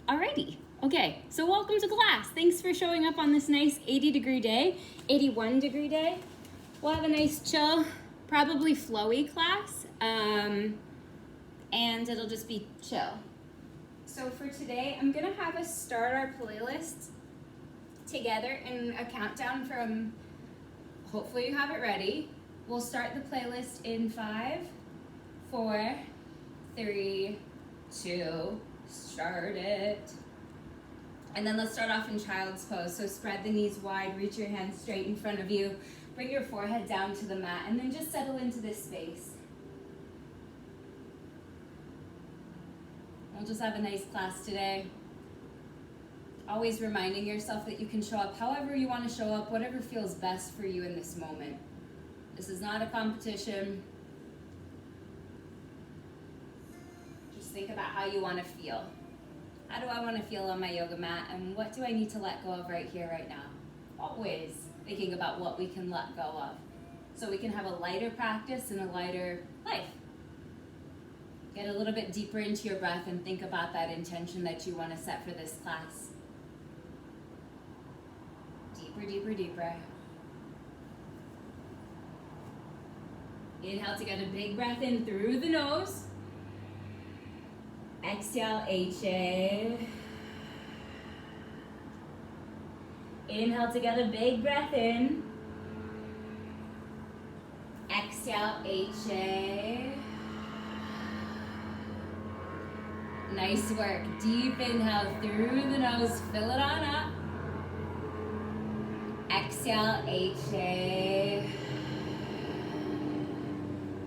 Alrighty, okay, so welcome to class. Thanks for showing up on this nice 80-degree day, 81-degree day. We'll have a nice chill, probably flowy class, and it'll just be chill. So for today, I'm gonna have us start our playlist together in a countdown from, hopefully you have it ready. We'll start the playlist in 5, 4, 3, 2, start it. And then let's start off in child's pose. So spread the knees wide, reach your hands straight in front of you, bring your forehead down to the mat, and then just settle into this space. We'll just have a nice class today. Always reminding yourself that you can show up however you want to show up, whatever feels best for you in this moment. This is not a competition. Just think about how you want to feel. How do I want to feel on my yoga mat, and what do I need to let go of right here, right now? Always thinking about what we can let go of, so we can have a lighter practice and a lighter life. Get a little bit deeper into your breath and think about that intention that you want to set for this class. Deeper, deeper, deeper. Inhale to get a big breath in through the nose. Exhale, HA. Inhale to get a big breath in. Exhale, HA. Nice work. Deep inhale through the nose. Fill it on up. Exhale, HA.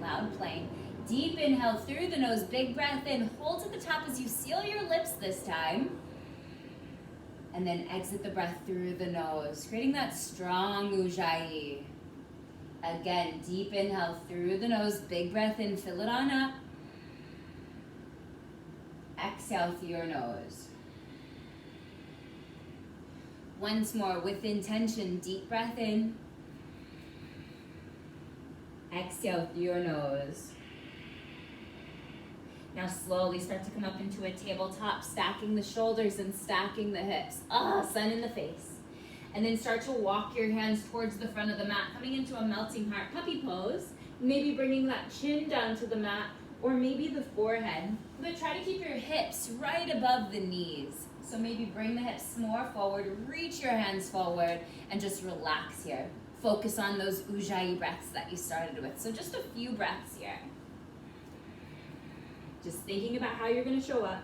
Loud plane. Deep inhale through the nose. Big breath in. Hold at the top as you seal your lips this time. And then exit the breath through the nose, creating that strong ujjayi. Again, deep inhale through the nose. Big breath in. Fill it on up. Exhale through your nose. Once more, with intention, deep breath in. Exhale through your nose. Now slowly start to come up into a tabletop, stacking the shoulders and stacking the hips. Sun in the face. And then start to walk your hands towards the front of the mat, coming into a melting heart puppy pose. Maybe bringing that chin down to the mat, or maybe the forehead. But try to keep your hips right above the knees. So maybe bring the hips more forward, reach your hands forward, and just relax here. Focus on those ujjayi breaths that you started with. So just a few breaths here. Just thinking about how you're going to show up.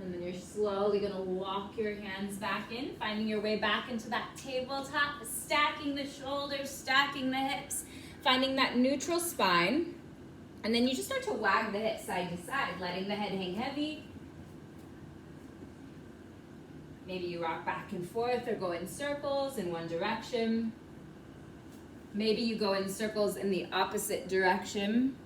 And then you're slowly going to walk your hands back in, finding your way back into that tabletop, stacking the shoulders, stacking the hips, finding that neutral spine. And then you just start to wag the hips side to side, letting the head hang heavy. Maybe you rock back and forth or go in circles in one direction. Maybe you go in circles in the opposite direction.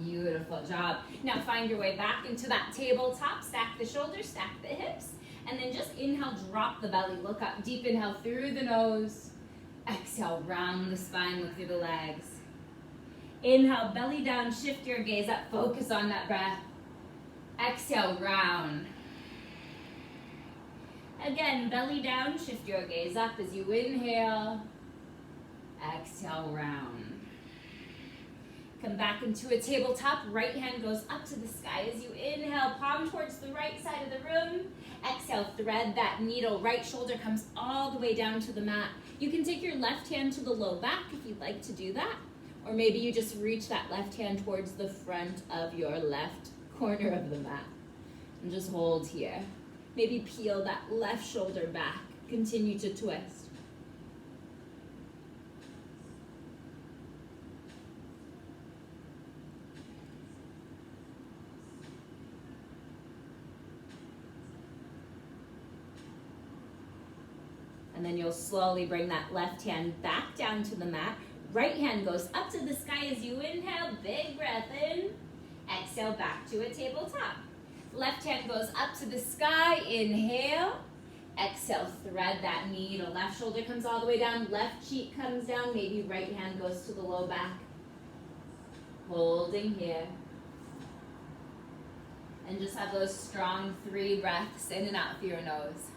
Beautiful job. Now find your way back into that tabletop. Stack the shoulders, stack the hips. And then just inhale, drop the belly. Look up, deep inhale through the nose. Exhale, round the spine, look through the legs. Inhale, belly down, shift your gaze up, focus on that breath. Exhale, round. Again, belly down, shift your gaze up as you inhale. Exhale, round. Come back into a tabletop. Right hand goes up to the sky as you inhale, palm towards the right side of the room. Exhale, thread that needle. Right shoulder comes all the way down to the mat. You can take your left hand to the low back if you'd like to do that. Or maybe you just reach that left hand towards the front of your left corner of the mat. And just hold here. Maybe peel that left shoulder back. Continue to twist. And then you'll slowly bring that left hand back down to the mat. Right hand goes up to the sky as you inhale, big breath in. Exhale, back to a tabletop. Left hand goes up to the sky, inhale. Exhale, thread that knee, the left shoulder comes all the way down, left cheek comes down, maybe right hand goes to the low back. Holding here. And just have those strong 3 breaths in and out through your nose.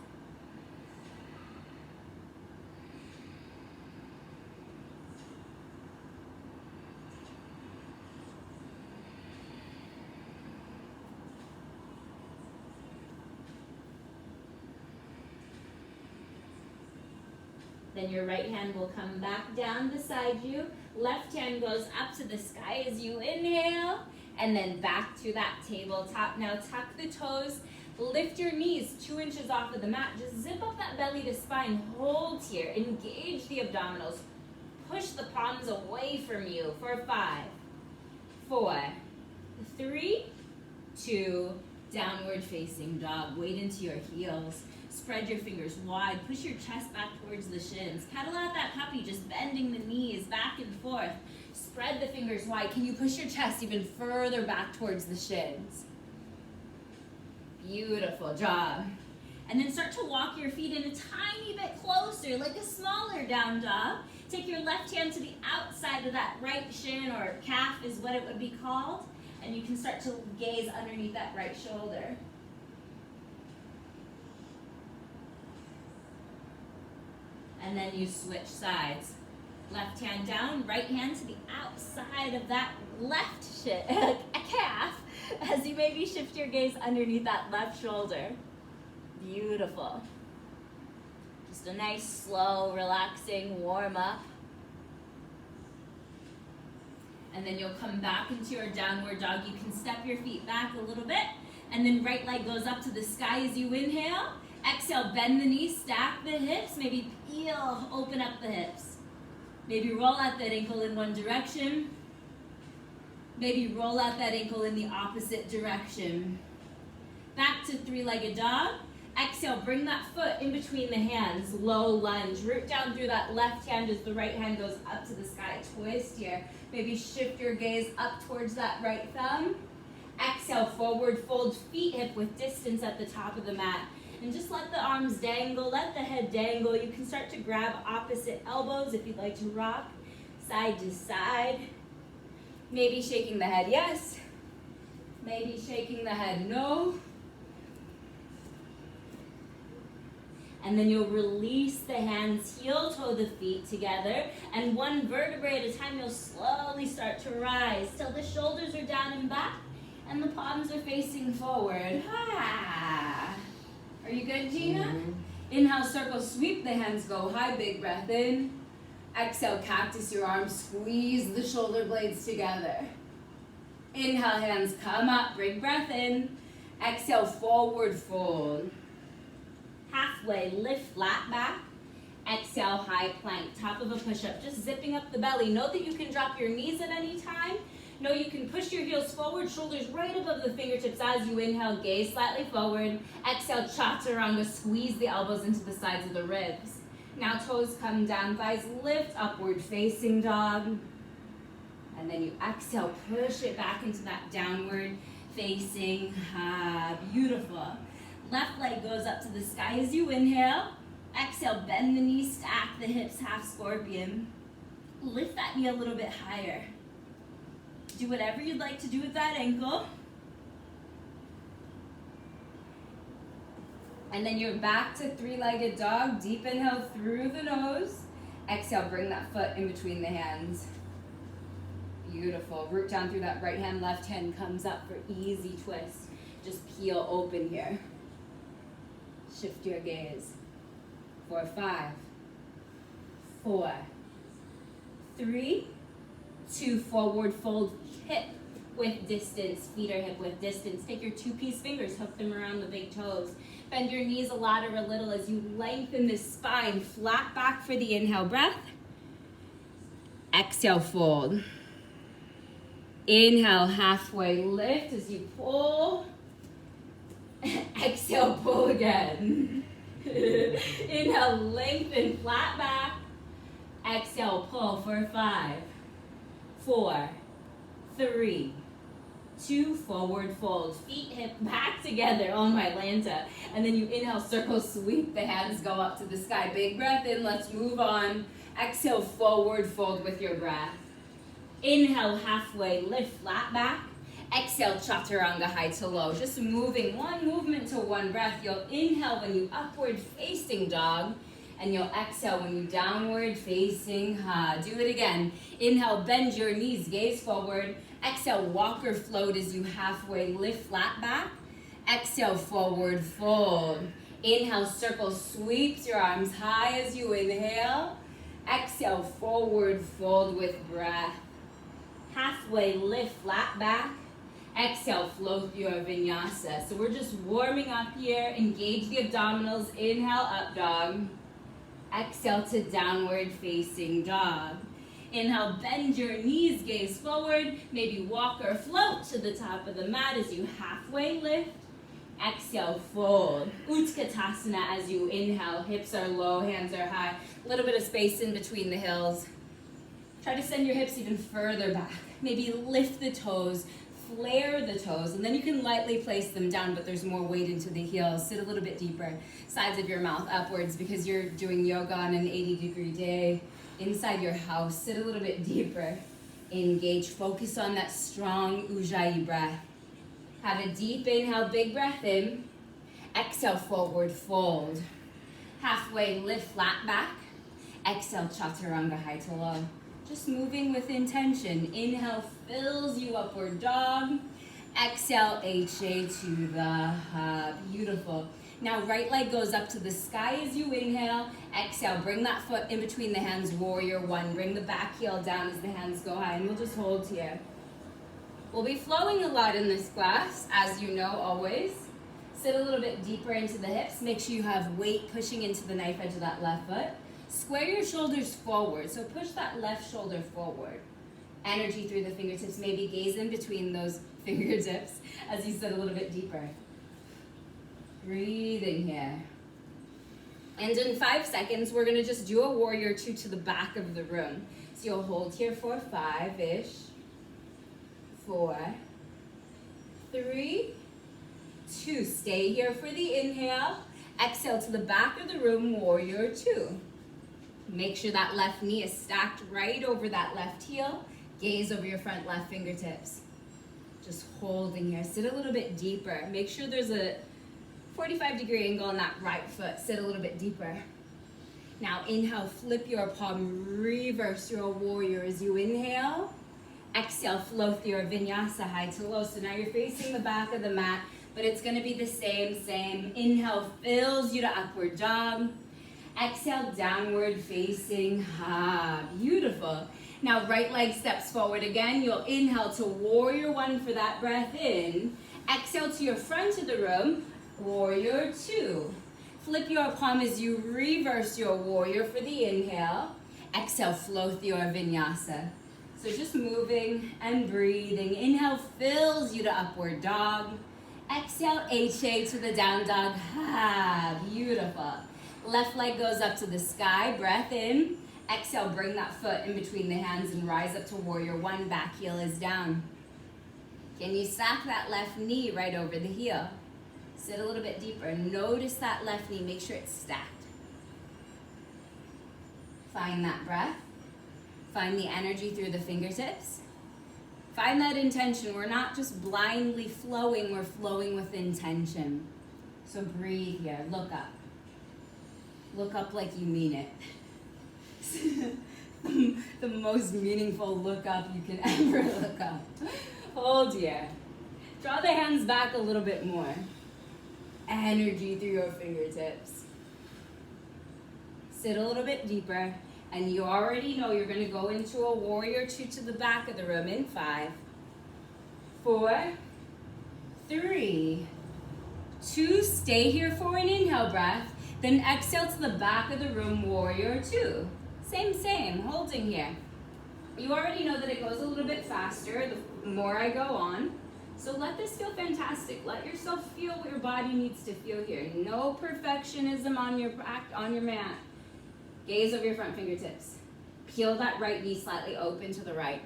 Then your right hand will come back down beside you. Left hand goes up to the sky as you inhale, and then back to that tabletop. Now tuck the toes, lift your knees 2 inches off of the mat. Just zip up that belly to spine, hold here, engage the abdominals. Push the palms away from you for 5, 4, 3, 2, downward facing dog. Weight into your heels. Spread your fingers wide. Push your chest back towards the shins. Pedal out that puppy, just bending the knees back and forth. Spread the fingers wide. Can you push your chest even further back towards the shins? Beautiful job. And then start to walk your feet in a tiny bit closer, like a smaller down dog. Take your left hand to the outside of that right shin, or calf is what it would be called. And you can start to gaze underneath that right shoulder. And then you switch sides. Left hand down, right hand to the outside of that left calf, as you maybe shift your gaze underneath that left shoulder. Beautiful. Just a nice, slow, relaxing warm up. And then you'll come back into your downward dog. You can step your feet back a little bit, and then right leg goes up to the sky as you inhale. Exhale, bend the knees, stack the hips, maybe peel, open up the hips. Maybe roll out that ankle in one direction. Maybe roll out that ankle in the opposite direction. Back to 3-legged dog. Exhale, bring that foot in between the hands, low lunge. Root down through that left hand as the right hand goes up to the sky. Twist here. Maybe shift your gaze up towards that right thumb. Exhale, forward fold, feet hip width distance at the top of the mat. And just let the arms dangle, let the head dangle. You can start to grab opposite elbows if you'd like to rock side to side. Maybe shaking the head yes. Maybe shaking the head no. And then you'll release the hands, heel toe the feet together. And one vertebrae at a time, you'll slowly start to rise till the shoulders are down and back and the palms are facing forward. Are you good, Gina? Mm-hmm. Inhale, circle, sweep the hands, go high, big breath in. Exhale, cactus your arms, squeeze the shoulder blades together. Inhale, hands come up, big breath in. Exhale, forward fold. Halfway, lift flat back. Exhale, high plank, top of a push-up, just zipping up the belly. Know that you can drop your knees at any time. Know you can push your heels forward, shoulders right above the fingertips as you inhale, gaze slightly forward. Exhale, chaturanga, squeeze the elbows into the sides of the ribs. Now toes come down, thighs lift, upward facing dog. And then you exhale, push it back into that downward facing, beautiful. Left leg goes up to the sky as you inhale. Exhale, bend the knees, stack the hips, half scorpion. Lift that knee a little bit higher. Do whatever you'd like to do with that ankle. And then you're back to 3-legged dog. Deep inhale through the nose. Exhale, bring that foot in between the hands. Beautiful. Root down through that right hand, left hand comes up for easy twist. Just peel open here. Shift your gaze. 4, 5, 4, 3, 2, forward fold, hip width distance, feet are hip width distance. Take your 2-piece fingers, hook them around the big toes. Bend your knees a lot or a little as you lengthen the spine. Flat back for the inhale breath. Exhale, fold. Inhale, halfway lift as you pull. Exhale, pull again. Inhale, lengthen, flat back. Exhale, pull for 5, 4, 3, 2, forward fold. Feet hip back together. Oh my Lanta. And then you inhale, circle, sweep. The hands go up to the sky. Big breath in. Let's move on. Exhale, forward fold with your breath. Inhale, halfway, lift flat back. Exhale, chaturanga, high to low. Just moving one movement to one breath. You'll inhale when you upward facing dog. And you'll exhale when you downward facing ha. Do it again. Inhale, bend your knees, gaze forward. Exhale, walk or float as you halfway lift flat back. Exhale, forward fold. Inhale, circle, sweeps your arms high as you inhale. Exhale, forward fold with breath. Halfway lift flat back. Exhale, float your vinyasa. So we're just warming up here. Engage the abdominals. Inhale, up dog. Exhale to downward facing dog. Inhale, bend your knees, gaze forward. Maybe walk or float to the top of the mat as you halfway lift. Exhale, fold. Utkatasana as you inhale. Hips are low, hands are high. A little bit of space in between the heels. Try to send your hips even further back. Maybe lift the toes, flare the toes, and then you can lightly place them down, but there's more weight into the heels. Sit a little bit deeper. Sides of your mouth upwards because you're doing yoga on an 80-degree day. Inside your house, sit a little bit deeper. Engage, focus on that strong Ujjayi breath. Have a deep inhale, big breath in. Exhale, forward fold. Halfway lift flat back. Exhale, chaturanga, high to low. Just moving with intention. Inhale fills you upward dog. Exhale, HA to the hub. Beautiful. Now right leg goes up to the sky as you inhale. Exhale, bring that foot in between the hands, warrior one. Bring the back heel down as the hands go high, and we'll just hold here. We'll be flowing a lot in this class, as you know, always. Sit a little bit deeper into the hips. Make sure you have weight pushing into the knife edge of that left foot. Square your shoulders forward, so push that left shoulder forward. Energy through the fingertips, maybe gaze in between those fingertips as you sit a little bit deeper. Breathing here. And in 5 seconds, we're gonna just do a warrior two to the back of the room. So you'll hold here for 5-ish, 4, 3, 2. Stay here for the inhale. Exhale to the back of the room, warrior two. Make sure that left knee is stacked right over that left heel. Gaze over your front left fingertips. Just holding here. Sit a little bit deeper. Make sure there's a 45-degree angle on that right foot. Sit a little bit deeper. Now inhale, flip your palm, reverse your warrior as you inhale. Exhale, float your vinyasa, high to low. So now you're facing the back of the mat, but it's gonna be the same. Inhale fills you to upward dog. Exhale, downward facing ha. Beautiful. Now right leg steps forward again. You'll inhale to warrior one for that breath in. Exhale to your front of the room, warrior two. Flip your palm as you reverse your warrior for the inhale. Exhale, float your vinyasa. So just moving and breathing. Inhale fills you to upward dog. Exhale, HA to the down dog. Ha, beautiful. Left leg goes up to the sky, breath in. Exhale, bring that foot in between the hands and rise up to warrior one, back heel is down. Can you stack that left knee right over the heel? Sit a little bit deeper. Notice that left knee, make sure it's stacked. Find that breath. Find the energy through the fingertips. Find that intention. We're not just blindly flowing, we're flowing with intention. So breathe here, look up. Look up like you mean it. The most meaningful look up you can ever look up. Hold here. Draw the hands back a little bit more. Energy through your fingertips. Sit a little bit deeper, and you already know you're gonna go into a warrior two to the back of the room in 5, 4, 3, 2. Stay here for an inhale breath. Then exhale to the back of the room, warrior two. Same, holding here. You already know that it goes a little bit faster the more I go on. So let this feel fantastic. Let yourself feel what your body needs to feel here. No perfectionism on your mat. Gaze over your front fingertips. Heel that right knee slightly open to the right.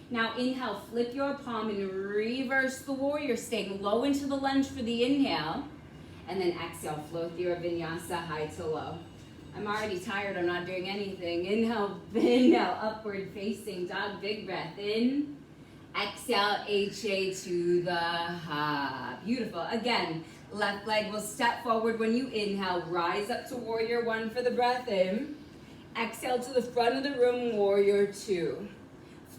Now inhale, flip your palm and reverse the warrior, staying low into the lunge for the inhale. And then exhale, float your vinyasa high to low. I'm already tired, I'm not doing anything. Inhale, upward facing dog, big breath in. Exhale, HA to the ha. Beautiful. Again, left leg will step forward when you inhale. Rise up to warrior one for the breath in. Exhale to the front of the room, warrior two.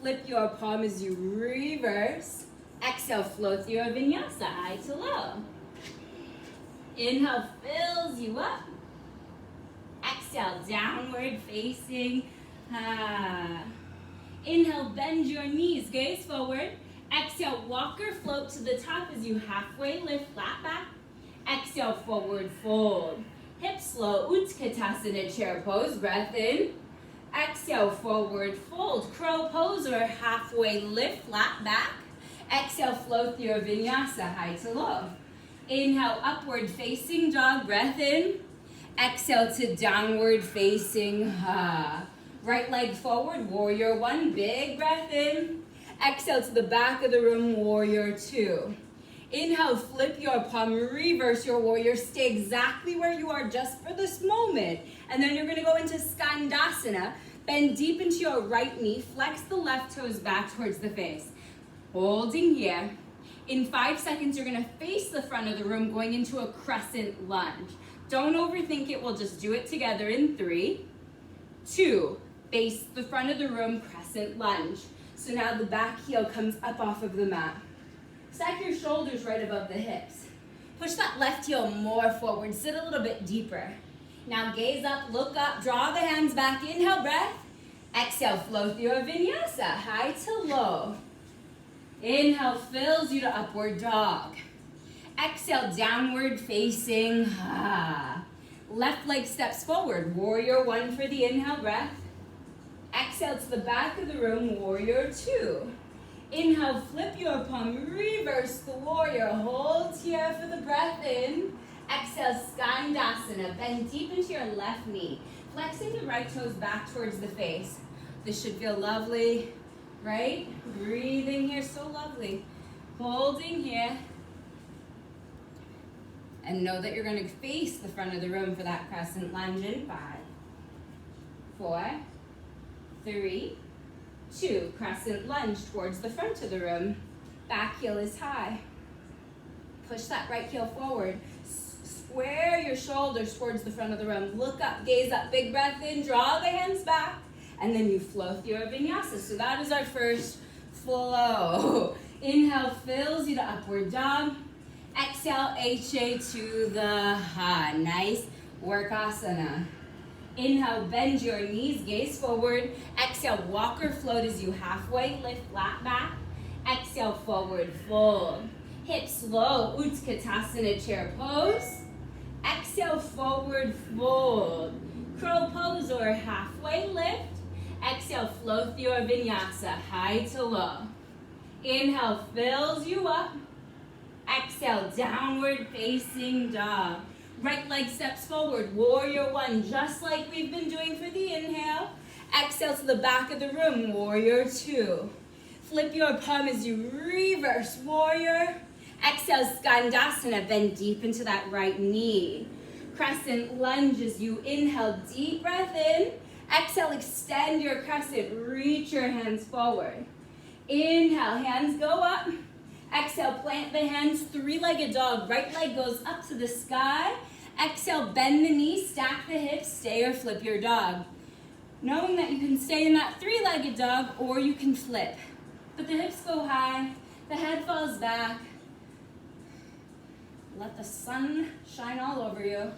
Flip your palm as you reverse. Exhale, float your vinyasa high to low. Inhale, fills you up. Exhale, downward facing. Inhale, bend your knees, gaze forward. Exhale, walk or float to the top as you halfway lift, flat back. Exhale, forward fold. Hips low, Utkatasana chair pose, breath in. Exhale, forward fold, crow pose or halfway lift, flat back. Exhale, float your vinyasa high to low. Inhale, upward facing dog, breath in. Exhale to downward facing ha. Right leg forward, warrior one, big breath in. Exhale to the back of the room, warrior two. Inhale, flip your palm, reverse your warrior. Stay exactly where you are just for this moment. And then you're gonna go into Skandasana. Bend deep into your right knee, flex the left toes back towards the face. Holding here. In 5 seconds, you're gonna face the front of the room, going into a crescent lunge. Don't overthink it, we'll just do it together in 3, 2, face the front of the room, crescent lunge. So now the back heel comes up off of the mat. Stack your shoulders right above the hips. Push that left heel more forward, sit a little bit deeper. Now gaze up, look up, draw the hands back, inhale, breath. Exhale, float your vinyasa, high to low. Inhale, fills you to upward dog. Exhale, downward facing, ha. Left leg steps forward, warrior one for the inhale, breath. Exhale to the back of the room, warrior two. Inhale, flip your palm, reverse the warrior, hold here for the breath in. Exhale, Skandasana, bend deep into your left knee, flexing the right toes back towards the face. This should feel lovely, right? Breathing here, so lovely. Holding here. And know that you're gonna face the front of the room for that crescent lunge in 5, 4, 3, 2, crescent lunge towards the front of the room. Back heel is high. Push that right heel forward. Square your shoulders towards the front of the room. Look up, gaze up, big breath in, draw the hands back, and then you float your vinyasa. So that is our first flow. Inhale, fills you to upward dog. Exhale, HA to the ha. Nice workasana. Inhale, bend your knees, gaze forward. Exhale, walk or float as you halfway lift, flat back. Exhale, forward fold. Hips low, Utkatasana chair pose. Exhale, forward fold. Crow pose or halfway lift. Exhale, float your vinyasa, high to low. Inhale, fills you up. Exhale, downward facing dog. Right leg steps forward, warrior one, just like we've been doing for the inhale. Exhale to the back of the room, warrior two. Flip your palm as you reverse, warrior. Exhale, Skandasana, bend deep into that right knee. Crescent lunge as you inhale, deep breath in. Exhale, extend your crescent, reach your hands forward. Inhale, hands go up. Exhale, plant the hands, three-legged dog. Right leg goes up to the sky. Exhale, bend the knees, stack the hips, stay or flip your dog. Knowing that you can stay in that three-legged dog or you can flip. But the hips go high, the head falls back. Let the sun shine all over you.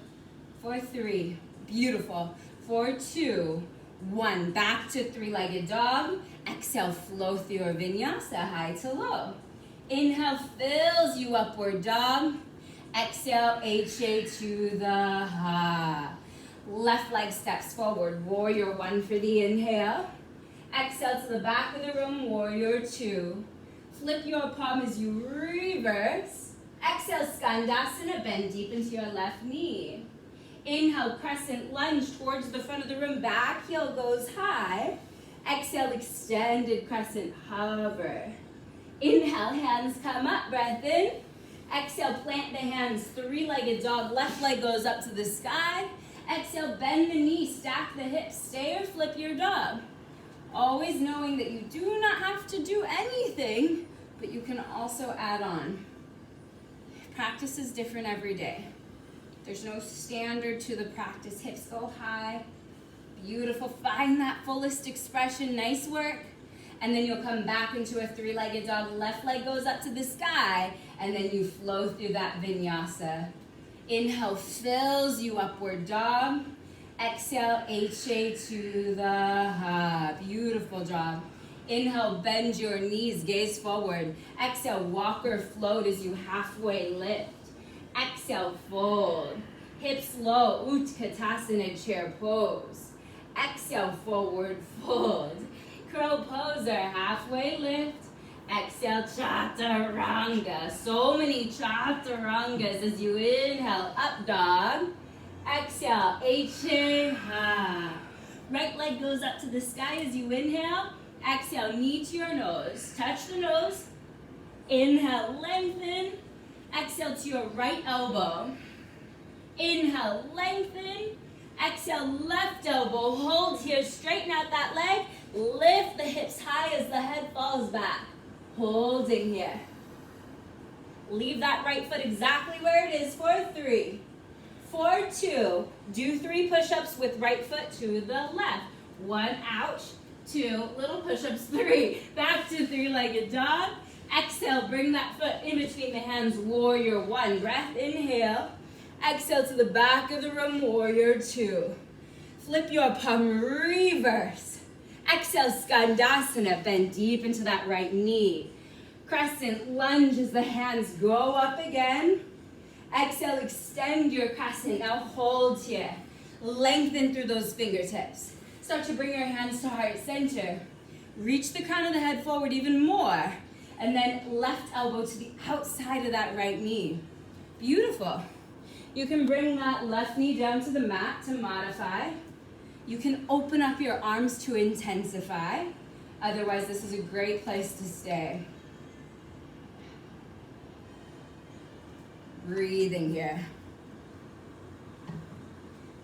4, 3, beautiful. 4, 2, 1, back to three-legged dog. Exhale, flow through your vinyasa, high to low. Inhale, fills you upward dog. Exhale, HA to the ha. Left leg steps forward, warrior one for the inhale. Exhale to the back of the room, warrior two. Flip your palm as you reverse. Exhale, Skandasana, bend deep into your left knee. Inhale, crescent lunge towards the front of the room, back heel goes high. Exhale, extended crescent, hover. Inhale, hands come up, breath in. Exhale, plant the hands, three-legged dog. Left leg goes up to the sky. Exhale, bend the knee, stack the hips, stay or flip your dog. Always knowing that you do not have to do anything, but you can also add on. Practice is different every day. There's no standard to the practice. Hips go high. Beautiful. Find that fullest expression. Nice work. And then you'll come back into a three-legged dog. Left leg goes up to the sky, and then you flow through that vinyasa. Inhale fills you, upward dog. Exhale, HA to the hub. Beautiful job. Inhale, bend your knees, gaze forward. Exhale, walk or float as you halfway lift. Exhale, fold. Hips low, Utkatasana, chair pose. Exhale, forward fold. Crow pose or halfway lift. Exhale, chaturanga. So many chaturangas as you inhale, up dog. Exhale, HA, ha. Right leg goes up to the sky as you inhale. Exhale, knee to your nose. Touch the nose. Inhale, lengthen. Exhale to your right elbow. Inhale, lengthen. Exhale, left elbow. Hold here, straighten out that leg. Lift the hips high as the head falls back. Holding here. Leave that right foot exactly where it is for 3, for 2. Do 3 push-ups with right foot to the left. 1, ouch. 2, little push-ups. 3, back to three-legged dog. Exhale, bring that foot in between the hands, warrior 1. Breath, inhale. Exhale to the back of the room, warrior 2. Flip your palm, reverse. Exhale, Skandasana, bend deep into that right knee. Crescent lunge as the hands go up again. Exhale, extend your crescent. Now hold here. Lengthen through those fingertips. Start to bring your hands to heart center. Reach the crown of the head forward even more. And then left elbow to the outside of that right knee. Beautiful. You can bring that left knee down to the mat to modify. You can open up your arms to intensify. Otherwise, this is a great place to stay. Breathing here.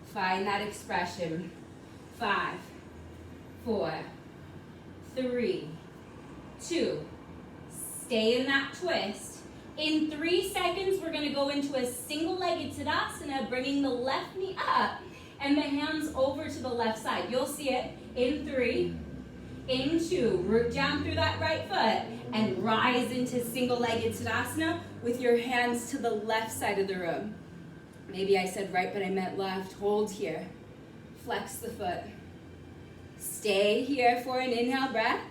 Find that expression. 5, 4, 3, 2. Stay in that twist. In 3 seconds, we're gonna go into a single-legged Tadasana, bringing the left knee up and the hands over to the left side. You'll see it in 3, in 2. Root down through that right foot and rise into single-legged Tadasana with your hands to the left side of the room. Maybe I said right, but I meant left. Hold here. Flex the foot. Stay here for an inhale breath.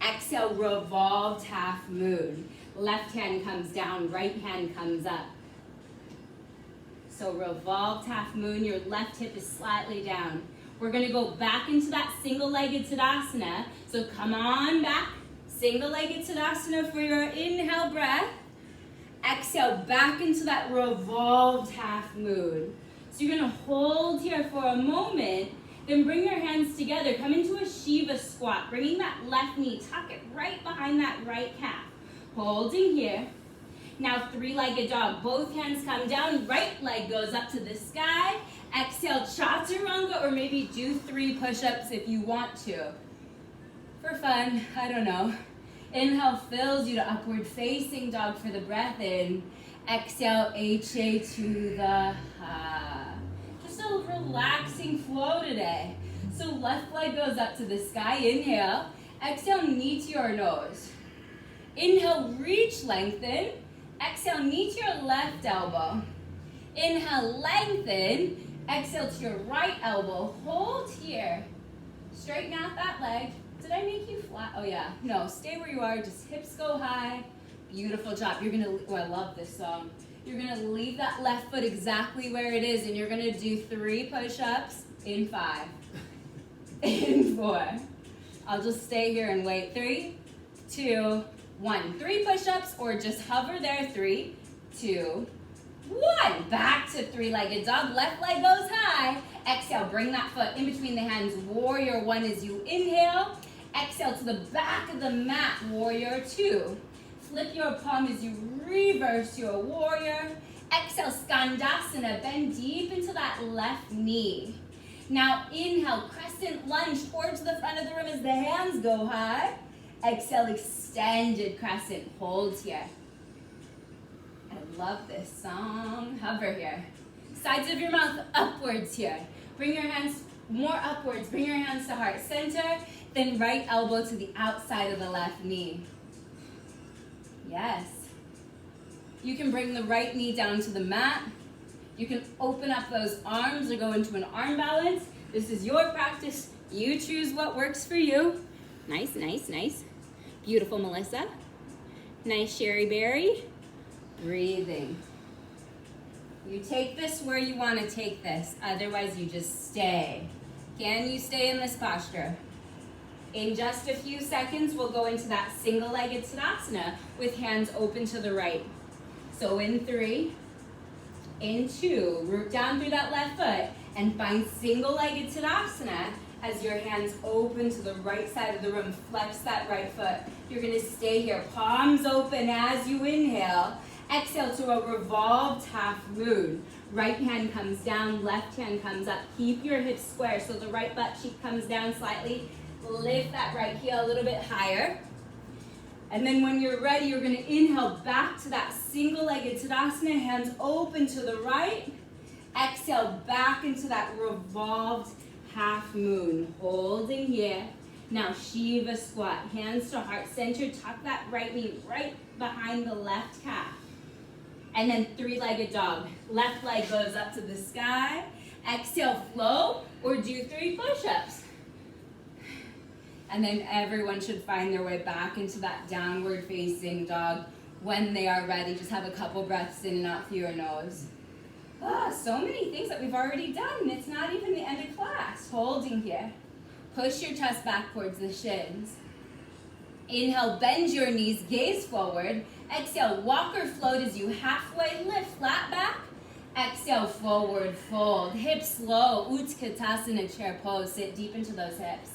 Exhale, revolved half moon. Left hand comes down, right hand comes up. So revolved half moon, your left hip is slightly down. We're gonna go back into that single-legged Tadasana. So come on back, single-legged Tadasana for your inhale breath. Exhale, back into that revolved half moon. So you're gonna hold here for a moment, then bring your hands together. Come into a Shiva squat, bringing that left knee, tuck it right behind that right calf. Holding here. Now three-legged dog, both hands come down, right leg goes up to the sky. Exhale, chaturanga, or maybe do 3 push-ups if you want to. For fun, I don't know. Inhale fills you to upward facing dog for the breath in. Exhale, HA to the ha. Just a relaxing flow today. So left leg goes up to the sky, inhale. Exhale, knee to your nose. Inhale, reach, lengthen. Exhale, knee to your left elbow. Inhale, lengthen. Exhale to your right elbow. Hold here. Straighten out that leg. Did I make you flat? Oh yeah. No, stay where you are. Just hips go high. Beautiful job. You're gonna, oh, I love this song. You're gonna leave that left foot exactly where it is, and you're gonna do 3 push-ups in 5. In 4. I'll just stay here and wait. 3, 2, 1. 3 push-ups, or just hover there. 3, 2, 1. Back to three-legged dog. Left leg goes high. Exhale, bring that foot in between the hands. Warrior 1 as you inhale. Exhale to the back of the mat. Warrior 2. Flip your palm as you reverse your warrior. Exhale, Skandasana. Bend deep into that left knee. Now inhale, Crescent Lunge towards the front of the room as the hands go high. Exhale, extended crescent. Hold here. I love this song. Hover here. Sides of your mouth upwards here. Bring your hands more upwards. Bring your hands to heart center. Then right elbow to the outside of the left knee. Yes. You can bring the right knee down to the mat. You can open up those arms or go into an arm balance. This is your practice. You choose what works for you. Nice, nice, nice. Beautiful, Melissa. Nice, Sherry Berry. Breathing. You take this where you want to take this. Otherwise, you just stay. Can you stay in this posture? In just a few seconds, we'll go into that single-legged Tadasana with hands open to the right. So in 3, in 2, root down through that left foot and find single-legged Tadasana as your hands open to the right side of the room. Flex that right foot. You're going to stay here. Palms open as you inhale. Exhale to a revolved half moon. Right hand comes down, left hand comes up. Keep your hips square so the right butt cheek comes down slightly. Lift that right heel a little bit higher. And then when you're ready, you're going to inhale back to that single-legged Tadasana, hands open to the right. Exhale back into that revolved half moon. Holding here. Now Shiva squat, hands to heart center. Tuck that right knee right behind the left calf. And then three-legged dog. Left leg goes up to the sky. Exhale, flow, or do 3 push-ups. And then everyone should find their way back into that downward facing dog when they are ready. Just have a couple breaths in and out through your nose. So many things that we've already done. It's not even the end of class. Holding here. Push your chest back towards the shins. Inhale, bend your knees, gaze forward. Exhale, walk or float as you halfway lift, flat back. Exhale, forward fold. Hips low, Utkatasana chair pose. Sit deep into those hips.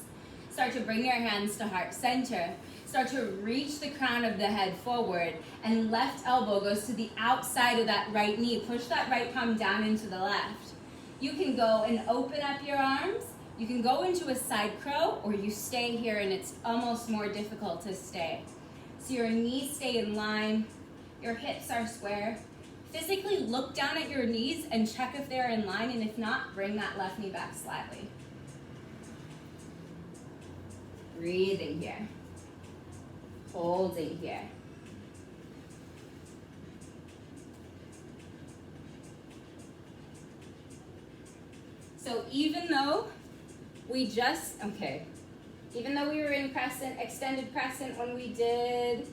Start to bring your hands to heart center. Start to reach the crown of the head forward. And left elbow goes to the outside of that right knee. Push that right palm down into the left. You can go and open up your arms. You can go into a side crow, or you stay here and it's almost more difficult to stay. So your knees stay in line. Your hips are square. Physically look down at your knees and check if they're in line, and if not, bring that left knee back slightly. Breathing here. Holding here. So even though we were in crescent, extended crescent when we did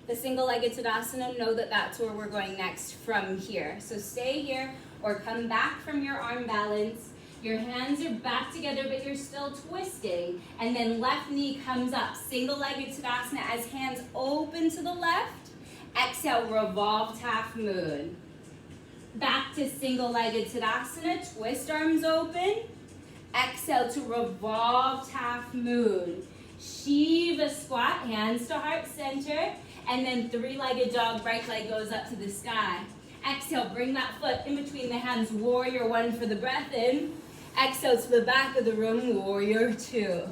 the single-legged Tadasana, know that that's where we're going next from here. So stay here or come back from your arm balance. Your hands are back together, but you're still twisting. And then left knee comes up. Single-legged Tadasana as hands open to the left. Exhale, revolved half moon. Back to single-legged Tadasana. Twist arms open. Exhale to revolved half moon. Shiva squat, hands to heart center. And then three-legged dog, right leg goes up to the sky. Exhale, bring that foot in between the hands. Warrior 1 for the breath in. Exhale to the back of the room, warrior 2.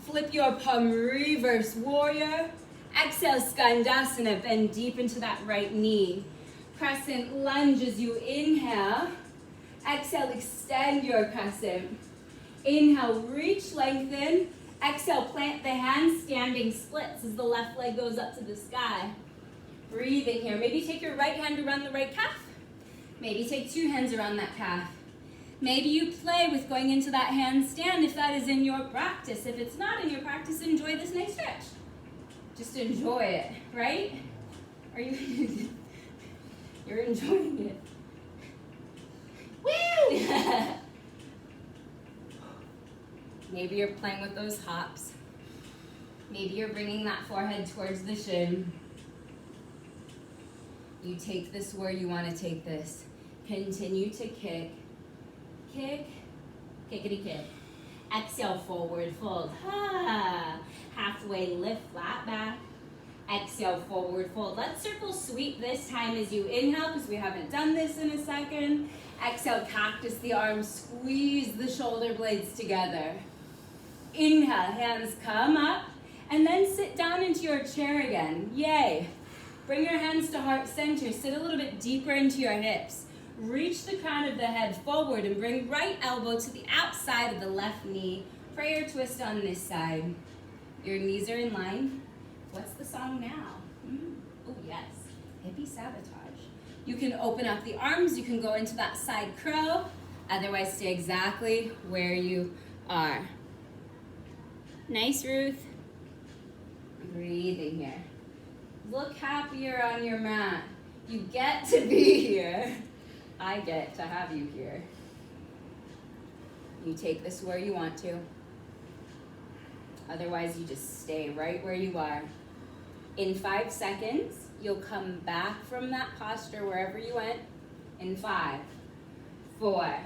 Flip your palm, reverse warrior. Exhale, Skandasana, bend deep into that right knee. Crescent lunge as you inhale. Exhale, extend your crescent. Inhale, reach, lengthen. Exhale, plant the hands, standing splits as the left leg goes up to the sky. Breathing here. Maybe take your right hand around the right calf. Maybe take 2 hands around that calf. Maybe you play with going into that handstand if that is in your practice. If it's not in your practice, enjoy this nice stretch. Just enjoy it, right? Are you? You're enjoying it. Woo! Maybe you're playing with those hops. Maybe you're bringing that forehead towards the shin. You take this where you want to take this. Continue to kick, kick, kickity kick. Exhale, forward fold. Halfway lift, flat back. Exhale, forward fold. Let's circle sweep this time as you inhale, because we haven't done this in a second. Exhale, cactus the arms, squeeze the shoulder blades together. Inhale, hands come up, and then sit down into your chair again. Yay. Bring your hands to heart center. Sit a little bit deeper into your hips. Reach the crown of the head forward and bring right elbow to the outside of the left knee. Prayer twist on this side. Your knees are in line. What's the song now? Oh yes, hippie sabotage. You can open up the arms. You can go into that side crow. Otherwise, stay exactly where you are. Nice, Ruth. Breathing here. Look happier on your mat. You get to be here. I get to have you here. You take this where you want to. Otherwise, you just stay right where you are. In 5 seconds, you'll come back from that posture wherever you went. In 5, 4,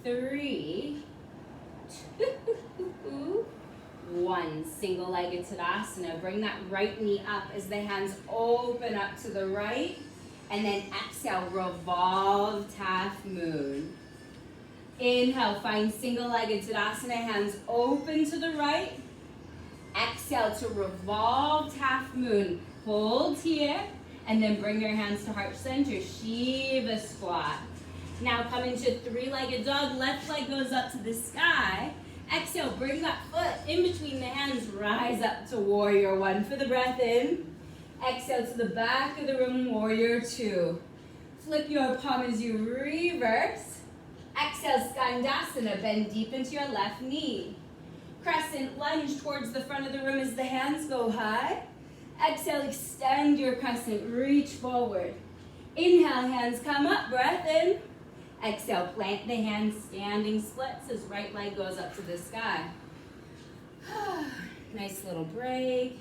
3, 2, 1. Single-legged Tadasana. Bring that right knee up as the hands open up to the right. And then exhale, revolved half moon. Inhale, find single-legged Tadasana, hands open to the right. Exhale to revolved half moon. Hold here, and then bring your hands to heart center. Shiva squat. Now come into three-legged dog. Left leg goes up to the sky. Exhale, bring that foot in between the hands. Rise up to warrior one for the breath in. Exhale to the back of the room, warrior two. Flip your palm as you reverse. Exhale, Skandasana, bend deep into your left knee. Crescent lunge towards the front of the room as the hands go high. Exhale, extend your crescent, reach forward. Inhale, hands come up, breath in. Exhale, plant the hands, standing splits as right leg goes up to the sky. Nice little break.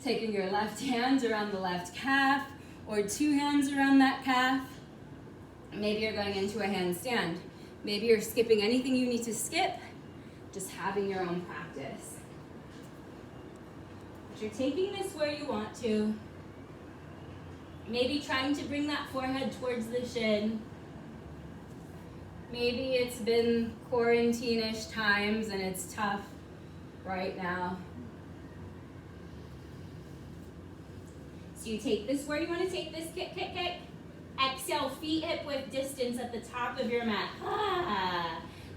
Taking your left hands around the left calf or two hands around that calf. Maybe you're going into a handstand. Maybe you're skipping anything you need to skip, just having your own practice. But you're taking this where you want to. Maybe trying to bring that forehead towards the shin. Maybe it's been quarantine-ish times and it's tough right now. So you take this where you want to take this, kick, kick, kick. Exhale, feet hip width distance at the top of your mat.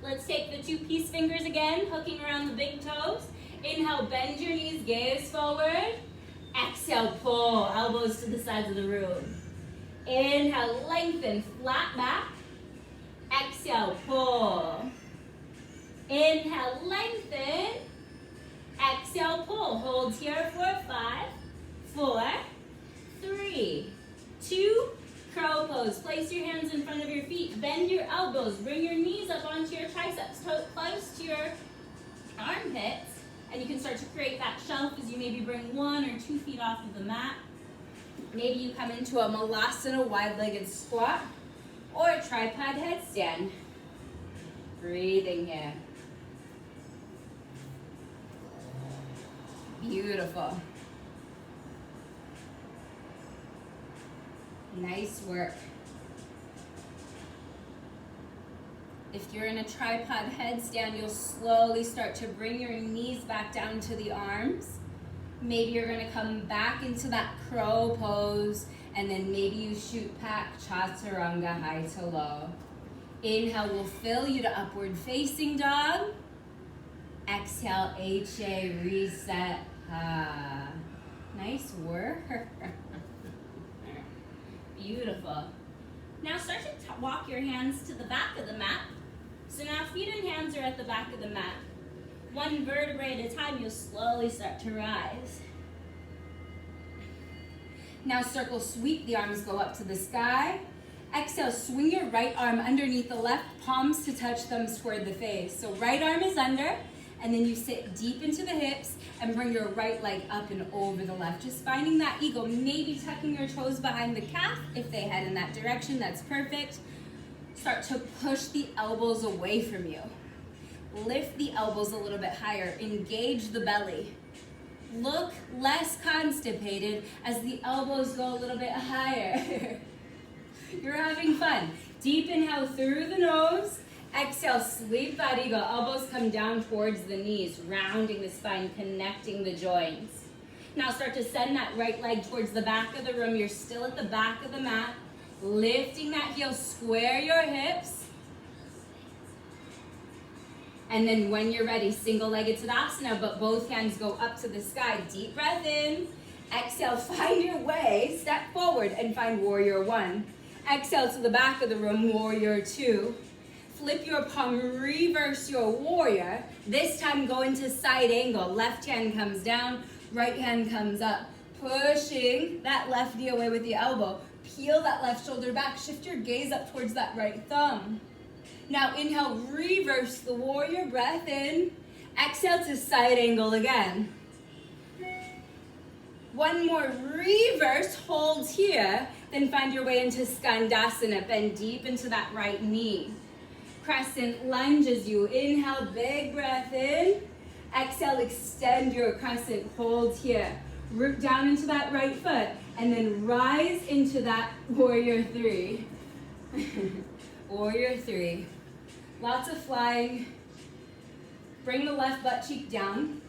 Let's take the two peace fingers again, hooking around the big toes. Inhale, bend your knees, gaze forward. Exhale, pull, elbows to the sides of the room. Inhale, lengthen, flat back. Exhale, pull. Inhale, lengthen. Exhale, pull. Hold here for 5, 4, 3, 2, crow pose. Place your hands in front of your feet. Bend your elbows. Bring your knees up onto your triceps, close to your armpits. And you can start to create that shelf as you maybe bring 1 or 2 feet off of the mat. Maybe you come into a malasana, wide-legged squat, or a tripod headstand. Breathing here. Beautiful. Nice work. If you're in a tripod headstand, you'll slowly start to bring your knees back down to the arms. Maybe you're going to come back into that crow pose, and then maybe you shoot back, chaturanga, high to low. Inhale will fill you to upward facing dog. Exhale, HA, reset. Nice work. Beautiful. Now start to walk your hands to the back of the mat. So now feet and hands are at the back of the mat. One vertebrae at a time, you'll slowly start to rise. Now circle sweep, the arms go up to the sky. Exhale, swing your right arm underneath the left, palms to touch, thumbs toward the face. So right arm is under, and then you sit deep into the hips and bring your right leg up and over the left. Just finding that eagle, maybe tucking your toes behind the calf. If they head in that direction, that's perfect. Start to push the elbows away from you. Lift the elbows a little bit higher. Engage the belly. Look less constipated as the elbows go a little bit higher. You're having fun. Deep inhale through the nose. Exhale, sleep that eagle. Elbows come down towards the knees, rounding the spine, connecting the joints. Now start to send that right leg towards the back of the room. You're still at the back of the mat. Lifting that heel, square your hips. And then when you're ready, single-legged Tadasana, but both hands go up to the sky. Deep breath in. Exhale, find your way. Step forward and find warrior one. Exhale to the back of the room, warrior two. Flip your palm, reverse your warrior. This time go into side angle. Left hand comes down, right hand comes up. Pushing that left knee away with the elbow. Peel that left shoulder back. Shift your gaze up towards that right thumb. Now inhale, reverse the warrior, breath in. Exhale to side angle again. One more reverse, hold here, then find your way into Skandasana. Bend deep into that right knee. Crescent lunges you. Inhale, big breath in. Exhale, extend your crescent, hold here. Root down into that right foot, and then rise into that warrior three. Warrior three. Lots of flying. Bring the left butt cheek down.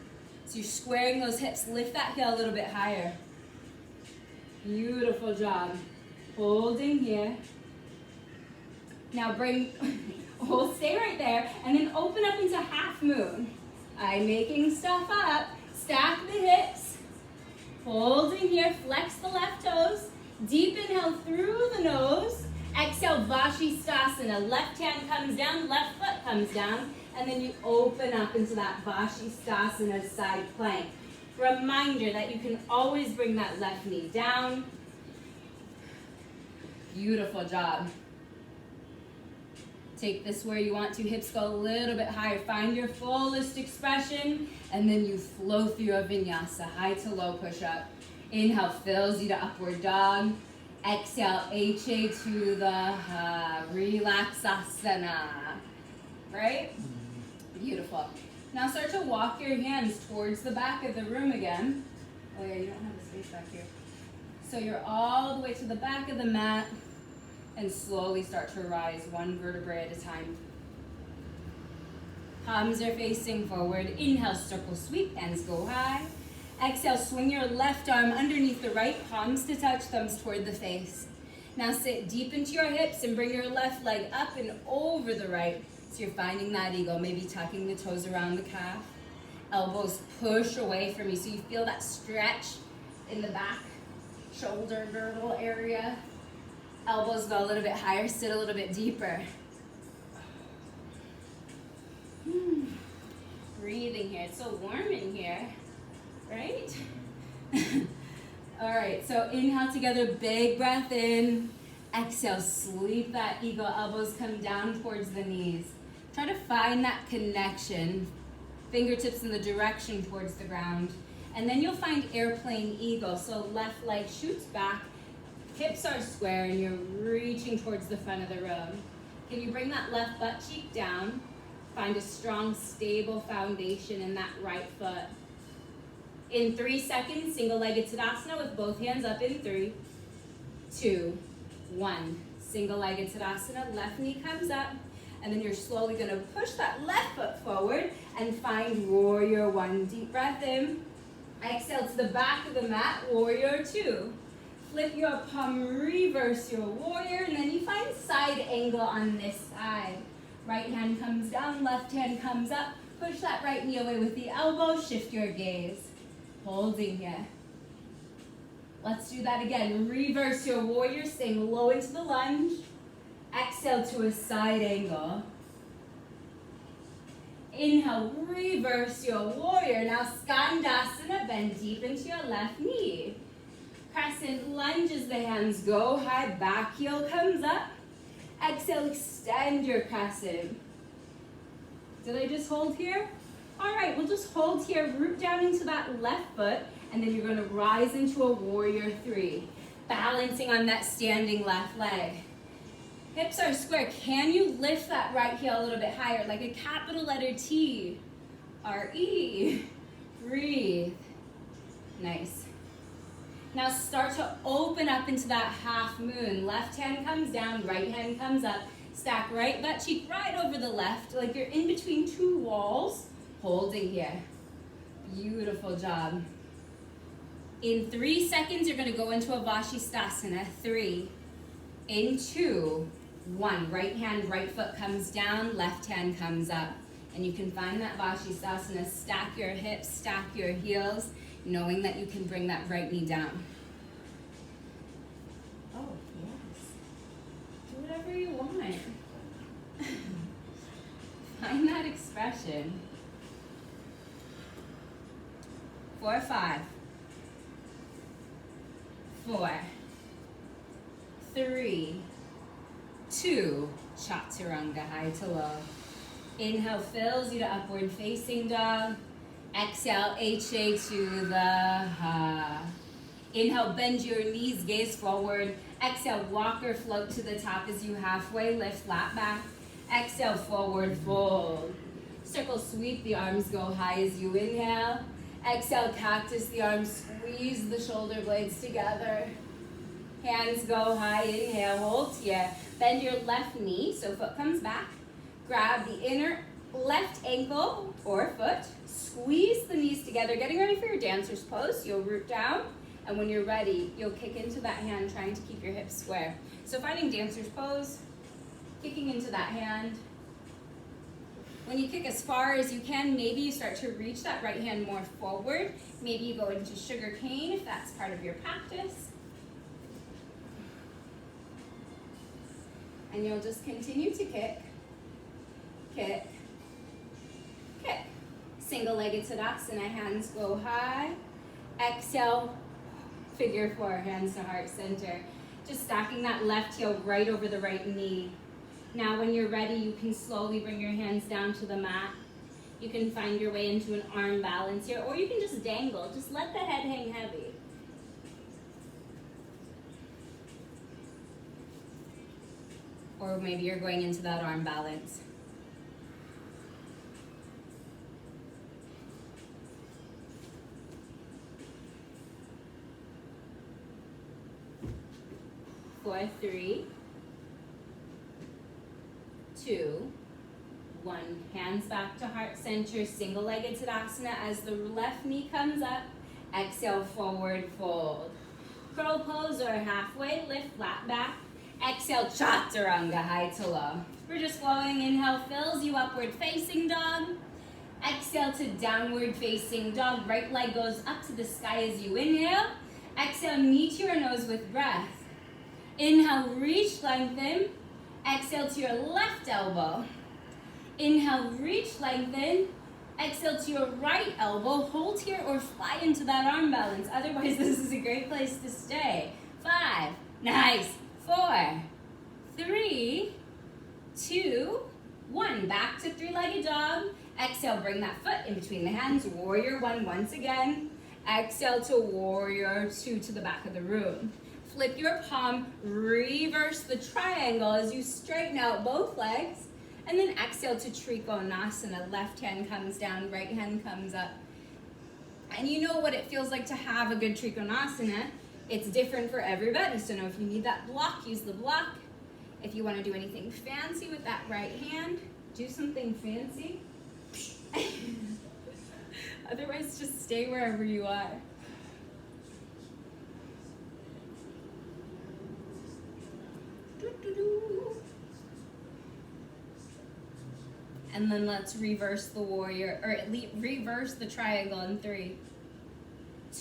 So you're squaring those hips. Lift that heel a little bit higher. Beautiful job. Holding here. Now stay right there, and then open up into half moon. I'm making stuff up. Stack the hips. Holding here, flex the left toes. Deep inhale through the nose. Exhale, Vashistasana. Left hand comes down, left foot comes down, and then you open up into that Vashistasana side plank. Reminder that you can always bring that left knee down. Beautiful job. Take this where you want to. Hips go a little bit higher. Find your fullest expression, and then you flow through a vinyasa, high to low push-up. Inhale, fills you to upward dog. Exhale, HA to the relaxasana. Right? Beautiful. Now start to walk your hands towards the back of the room again. Oh yeah, you don't have the space back here. So you're all the way to the back of the mat, and slowly start to rise one vertebrae at a time. Palms are facing forward. Inhale, circle sweep, hands go high. Exhale, swing your left arm underneath the right, palms to touch, thumbs toward the face. Now sit deep into your hips and bring your left leg up and over the right. So you're finding that eagle, maybe tucking the toes around the calf. Elbows push away from you so you feel that stretch in the back, shoulder girdle area. Elbows go a little bit higher, sit a little bit deeper. Breathing here, it's so warm in here, right? All right, so inhale together, big breath in. Exhale, sweep that eagle, elbows come down towards the knees. Try to find that connection, fingertips in the direction towards the ground. And then you'll find airplane eagle, so left leg shoots back, hips are square, and you're reaching towards the front of the room. Can you bring that left butt cheek down? Find a strong, stable foundation in that right foot. In 3 seconds, single-legged Tadasana with both hands up in 3, 2, 1. Single-legged Tadasana, left knee comes up, and then you're slowly gonna push that left foot forward and find warrior one. Deep breath in. Exhale to the back of the mat, warrior two. Flip your palm, reverse your warrior, and then you find side angle on this side. Right hand comes down, left hand comes up. Push that right knee away with the elbow, shift your gaze. Holding here. Let's do that again. Reverse your warrior, staying low into the lunge. Exhale to a side angle. Inhale, reverse your warrior. Now Skandasana, bend deep into your left knee. Crescent lunges, the hands go high, back heel comes up. Exhale, extend your crescent. Did I just hold here? All right, we'll just hold here, root down into that left foot, and then you're gonna rise into a warrior three, balancing on that standing left leg. Hips are square. Can you lift that right heel a little bit higher, like a capital letter T? R-E. Breathe. Nice. Now start to open up into that half moon. Left hand comes down, right hand comes up. Stack right butt cheek right over the left, like you're in between two walls, holding here. Beautiful job. In 3 seconds, you're going to go into a Vashistasana. 3, in 2, 1. Right hand, right foot comes down, left hand comes up. And you can find that Vashistasana. Stack your hips, stack your heels, knowing that you can bring that right knee down. Oh, yes. Do whatever you want. Find that expression. 4, 5. 4, 3, 2, Chaturanga, high to low. Inhale fills you to upward facing dog. Exhale, HA to the ha. Inhale, bend your knees, gaze forward. Exhale, walk or float to the top as you halfway lift, flat back. Exhale, forward fold. Circle sweep, the arms go high as you inhale. Exhale, cactus, the arms squeeze the shoulder blades together. Hands go high, inhale, hold here. Bend your left knee, so foot comes back. Grab the inner left ankle or foot. Squeeze the knees together, getting ready for your dancer's pose. You'll root down, and when you're ready, you'll kick into that hand, trying to keep your hips square. So finding dancer's pose, kicking into that hand. When you kick as far as you can, maybe you start to reach that right hand more forward. Maybe you go into sugar cane if that's part of your practice. And you'll just continue to kick, kick, kick. Single-legged Tadasana, hands go high. Exhale, figure 4, hands to heart center. Just stacking that left heel right over the right knee. Now when you're ready, you can slowly bring your hands down to the mat. You can find your way into an arm balance here, or you can just dangle. Just let the head hang heavy. Or maybe you're going into that arm balance. Four, 3, 2, 1. Hands back to heart center, single-legged Tadasana as the left knee comes up. Exhale, forward fold. Crow pose or halfway lift, flat back. Exhale, Chaturanga, high to low. We're just flowing. Inhale fills you upward facing dog. Exhale to downward facing dog. Right leg goes up to the sky as you inhale. Exhale, knee to your nose with breath. Inhale, reach, lengthen. Exhale to your left elbow. Inhale, reach, lengthen. Exhale to your right elbow. Hold here or fly into that arm balance. Otherwise, this is a great place to stay. 5, nice. 4, 3, 2, 1. Back to 3-legged dog. Exhale, bring that foot in between the hands. Warrior 1 once again. Exhale to warrior 2 to the back of the room. Flip your palm, reverse the triangle as you straighten out both legs, and then exhale to Triconasana. Left hand comes down, right hand comes up. And you know what it feels like to have a good Triconasana. It's different for everybody, so now if you need that block, use the block. If you want to do anything fancy with that right hand, do something fancy. Otherwise, just stay wherever you are. And then let's reverse the warrior, or at least reverse the triangle in 3,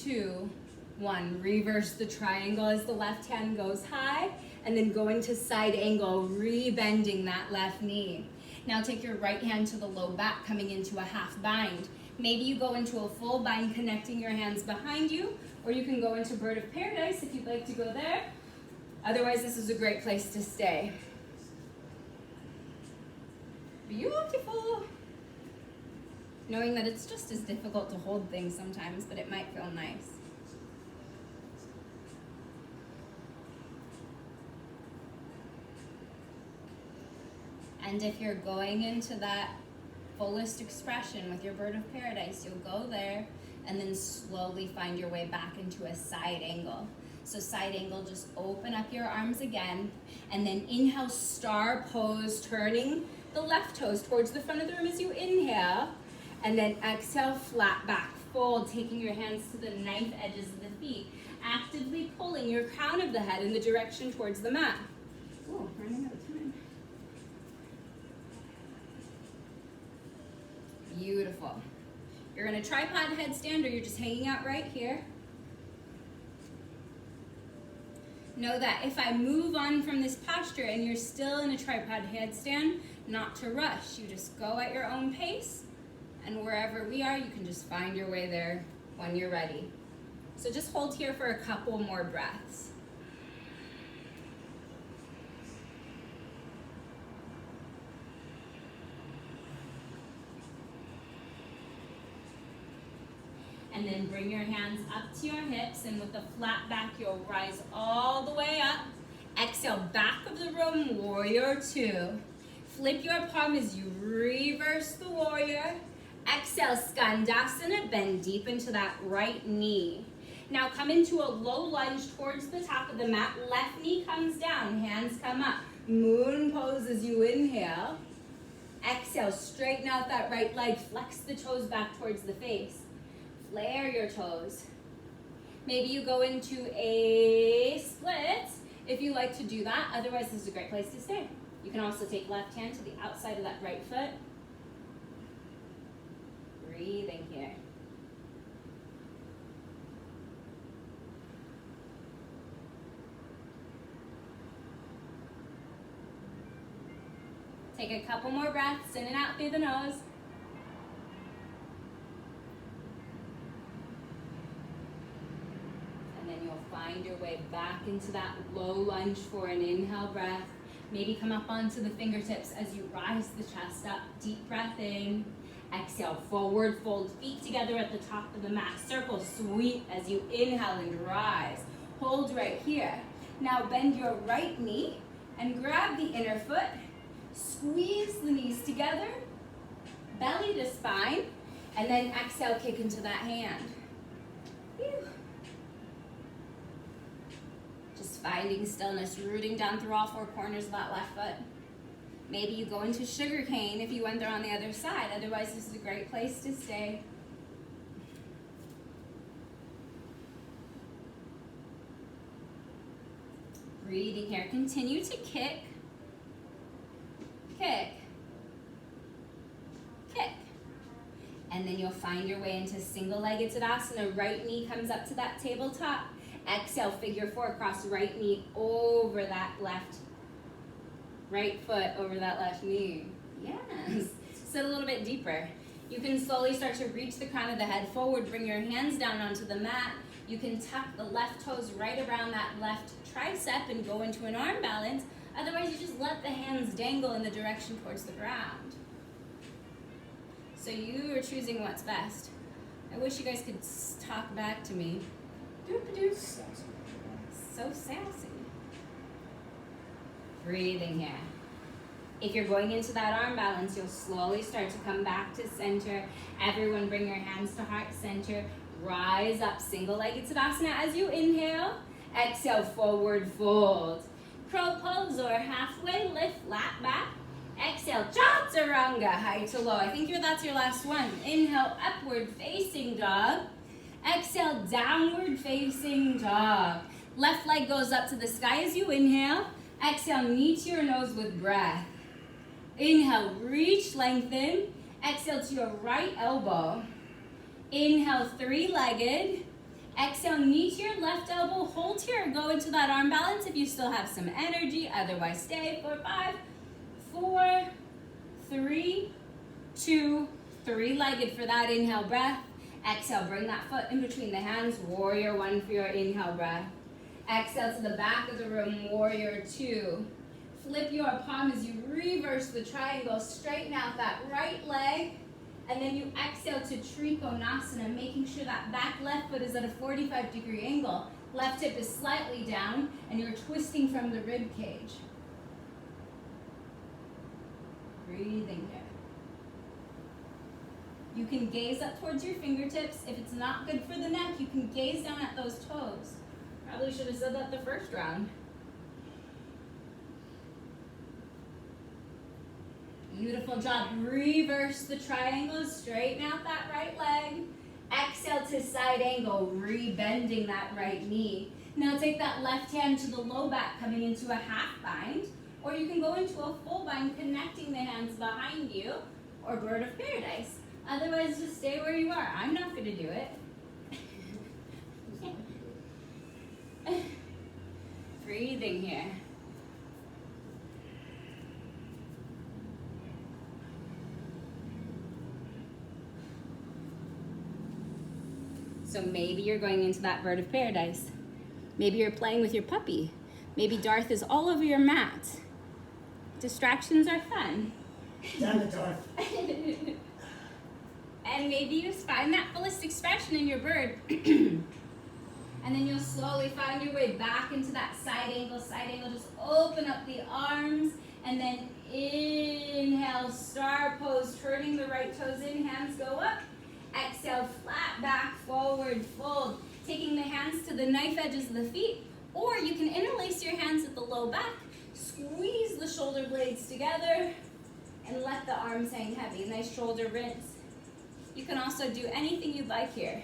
2, 1. Reverse the triangle as the left hand goes high, and then go into side angle, re-bending that left knee. Now take your right hand to the low back, coming into a half bind. Maybe you go into a full bind, connecting your hands behind you, or you can go into bird of paradise if you'd like to go there. Otherwise, this is a great place to stay. Beautiful. Knowing that it's just as difficult to hold things sometimes, but it might feel nice. And if you're going into that fullest expression with your bird of paradise, you'll go there and then slowly find your way back into a side angle. So side angle, just open up your arms again, and then inhale, star pose, turning the left toes towards the front of the room as you inhale, and then exhale, flat back fold, taking your hands to the knife edges of the feet, actively pulling your crown of the head in the direction towards the mat. Oh, running out of time. Beautiful. You're in a tripod headstand, or you're just hanging out right here. Know that if I move on from this posture and you're still in a tripod headstand, not to rush. You just go at your own pace, and wherever we are, you can just find your way there when you're ready. So just hold here for a couple more breaths. And then bring your hands up to your hips, and with the flat back, you'll rise all the way up. Exhale, back of the room, warrior two. Flip your palm as you reverse the warrior. Exhale, Skandasana, bend deep into that right knee. Now come into a low lunge towards the top of the mat. Left knee comes down, hands come up. Moon pose as you inhale. Exhale, straighten out that right leg. Flex the toes back towards the face. Flare your toes. Maybe you go into a split if you like to do that. Otherwise, this is a great place to stay. You can also take left hand to the outside of that right foot. Breathing here. Take a couple more breaths in and out through the nose. And then you'll find your way back into that low lunge for an inhale breath. Maybe come up onto the fingertips as you rise the chest up. Deep breath in. Exhale, forward fold, feet together at the top of the mat. Circle sweep as you inhale and rise. Hold right here. Now bend your right knee and grab the inner foot. Squeeze the knees together, belly to spine, and then exhale, kick into that hand. Whew. Just finding stillness, rooting down through all four corners of that left foot. Maybe you go into sugar cane if you went there on the other side. Otherwise, this is a great place to stay. Breathing here. Continue to kick. Kick, kick, and then you'll find your way into single-legged Tadasana. Right knee comes up to that tabletop. Exhale, figure four, cross right knee over that left, right foot over that left knee. Yes, sit a little bit deeper. You can slowly start to reach the crown of the head forward, bring your hands down onto the mat. You can tuck the left toes right around that left tricep and go into an arm balance. Otherwise, you just let the hands dangle in the direction towards the ground. So you are choosing what's best. I wish you guys could talk back to me. Doop-a-doop. So sassy. Breathing here. If you're going into that arm balance, you'll slowly start to come back to center. Everyone bring your hands to heart center. Rise up, single-legged Tadasana as you inhale. Exhale, forward fold. Crow pose or halfway lift, flat back. Exhale, chaturanga, high to low. I think that's your last one. Inhale, upward facing dog. Exhale, downward facing dog. Left leg goes up to the sky as you inhale. Exhale, knee to your nose with breath. Inhale, reach, lengthen. Exhale to your right elbow. Inhale, three-legged. Exhale, knee to your left elbow. Hold here, go into that arm balance if you still have some energy. Otherwise, stay for 5, 4, 3, 2, three-legged for that inhale breath. Exhale, bring that foot in between the hands. Warrior one for your inhale breath. Exhale to the back of the room, warrior two. Flip your palm as you reverse the triangle. Straighten out that right leg. And then you exhale to Triconasana, making sure that back left foot is at a 45-degree angle. Left hip is slightly down, and you're twisting from the rib cage. Breathing here. You can gaze up towards your fingertips. If it's not good for the neck, you can gaze down at those toes. Probably should have said that the first round. Beautiful job. Reverse the triangles. Straighten out that right leg. Exhale to side angle, re-bending that right knee. Now take that left hand to the low back, coming into a half bind. Or you can go into a full bind, connecting the hands behind you, or bird of paradise. Otherwise, just stay where you are. I'm not going to do it. Breathing here. So maybe you're going into that bird of paradise. Maybe you're playing with your puppy. Maybe Darth is all over your mat. Distractions are fun. Damn it, Darth. And maybe you find that fullest expression in your bird. And then you'll slowly find your way back into that side angle. Side angle, just open up the arms. And then inhale, star pose, turning the right toes in, hands go up. Exhale, flat back, forward fold. Taking the hands to the knife edges of the feet. Or you can interlace your hands at the low back. Squeeze the shoulder blades together. And let the arms hang heavy. Nice shoulder rinse. You can also do anything you'd like here.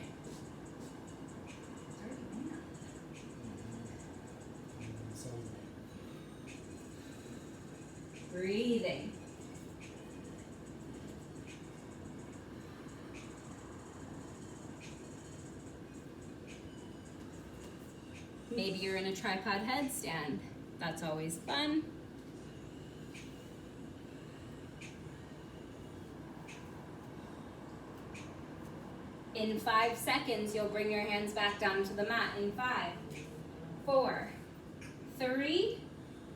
Breathing. Maybe you're in a tripod headstand. That's always fun. In 5 seconds, you'll bring your hands back down to the mat. In 5, 4, 3,